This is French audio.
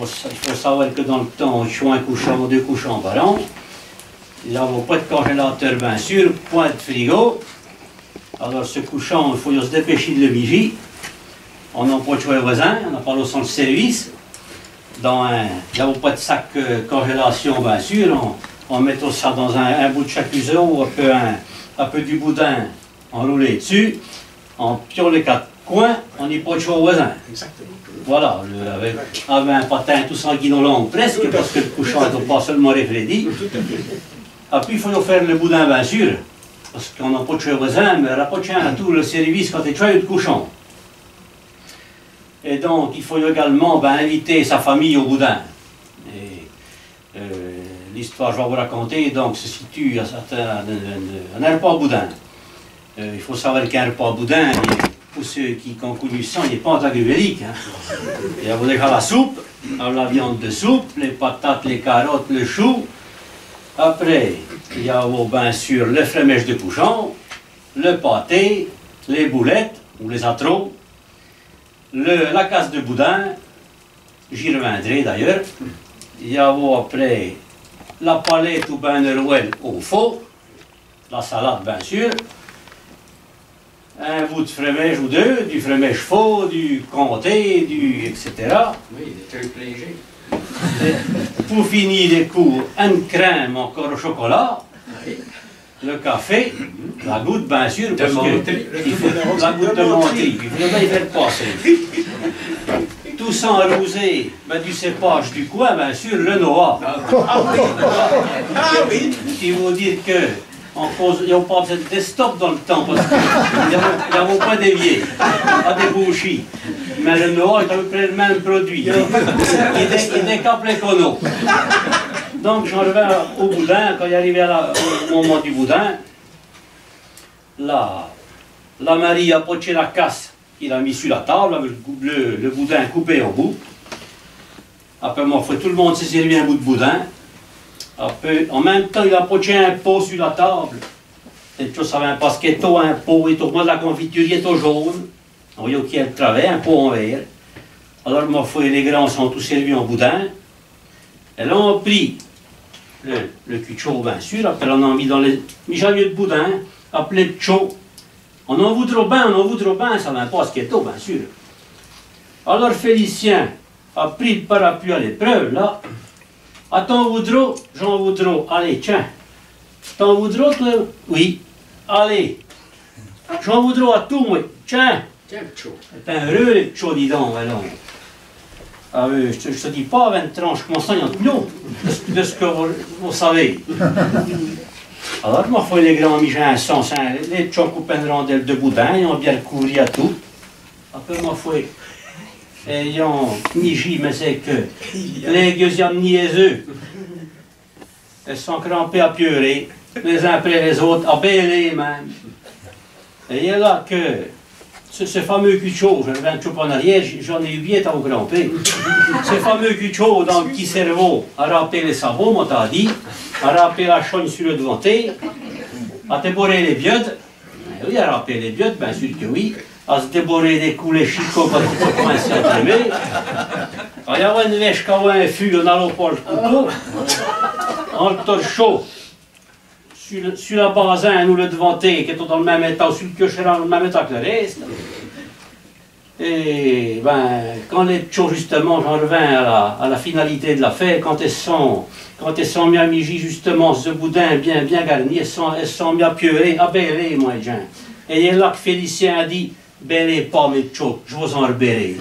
faut savoir que dans le temps, il faut un couchant, 2 couchants par an. Il n'y avait pas de congélateur, bien sûr, point de frigo. Alors ce couchant, il faut se dépêcher de le viger. On n'a pas de choix voisin, on n'a pas le centre de service. Il n'y avait pas de sac congélation, bien sûr. On met tout ça dans un bout de chacuseau, un peu du boudin enroulé dessus. On pire les 4 coins, on n'est pas de choix voisin. Exactement. Voilà, avec un patin tout sanguinolent presque, parce que le couchant n'était pas seulement réfléchi. Et puis il faut faire le boudin, bien sûr, parce qu'on n'a pas de choix voisin, mais on n'a pas de chien à tout le service quand il y a de couchon. Et donc, il faut également inviter sa famille au boudin. L'histoire que je vais vous raconter donc, se situe à un repas boudin. Il faut savoir qu'un repas boudin, pour ceux qui ont connu ça, il n'est pas antagonique. Hein. Il y a déjà la soupe, la viande de soupe, les patates, les carottes, le chou. Après, il y a bien sûr le frémèche de couchon, le pâté, les boulettes, ou les atros, la casse de boudin, j'y reviendrai d'ailleurs. Il y a après la palette ou bien le rouel au faux, la salade bien sûr, un bout de frémèche ou deux, du frémèche faux, du comté, etc. Oui, des trucs légers. Pour finir les coups, une crème encore au chocolat, Oui. le café, la goutte bien sûr, parce menterie. que la goutte de menterie, il faut bien y faire passer. Tout ça arrosé du cépage du coin, bien sûr, le noix. Ah oui. Il faut dire que il n'y a pas de stop dans le temps, parce qu'ils n'avons pas dévié, pas débouché. Mais le noix est à peu près le même produit. Il décape l'écono. Donc j'en reviens au boudin, quand il est arrivé au moment du boudin, la Marie a poché la casse qu'il a mis sur la table, avec le boudin coupé en bout. Après, tout le monde s'est servi un bout de boudin. Après, en même temps, il a poché un pot sur la table. Quelque chose, ça avait un paschetto, un pot, et tout le monde, la confiture est au jaune. On voit qu'il y a le travers, un pot en verre. Alors, les grands sont tous servis en boudin. Et là, on a pris le cul de chaud, bien sûr. Après, on a mis dans les mijailles de boudin, appelé de chaud. On en voudra bien, ça va un paschetto, bien sûr. Alors, Félicien a pris le parapluie à l'épreuve, là. Ah, t'en voudras, j'en voudras. Allez, tiens. T'en voudras, toi? Oui. Allez. J'en voudras à tout, moi. Tiens. Tiens, chaud. C'est un heureux, les chauds, dis donc, alors. Ah oui, je te dis pas 20 tranches, comment ça, il y en a non, de ce que vous savez. Alors, moi, il faut les grands miches à un sens, les chocs ou une rondelle de boudin, ils ont bien recouvert à tout. Après, moi, il faut. Ayant ni J, mais c'est que les gueux ni les œufs. Elles sont crampées à pleurer, les uns après les autres, à bêler même. Et il y a là que ce fameux cul de chaud, je reviens tout en arrière, j'en ai eu bien à vous cramper. Ce fameux cul de chaud dans le petit cerveau a râpé les sabots, on t'a dit, a râpé la chogne sur le devanté, a déboré les biodes. Oui, a râpé les biodes, bien sûr que oui. À se déborer des coulées chicots quand il faut commencer à trémer. Quand il y avait une vache qui avait un fût, on allait pas le couteau. On le torche chaud. Sur la basin ou le devanté, qui est dans le même état, sur le cocher dans le même état que le reste. Et quand les chauds, justement, j'en reviens à la finalité de l'affaire, quand elles sont mis à miji, justement, ce boudin bien garni, elles sont mis à pieurer, à bêler, moi, gens. Et il y a là que Félicien a dit, bêlez pas mes chauds, je vous en rebêler.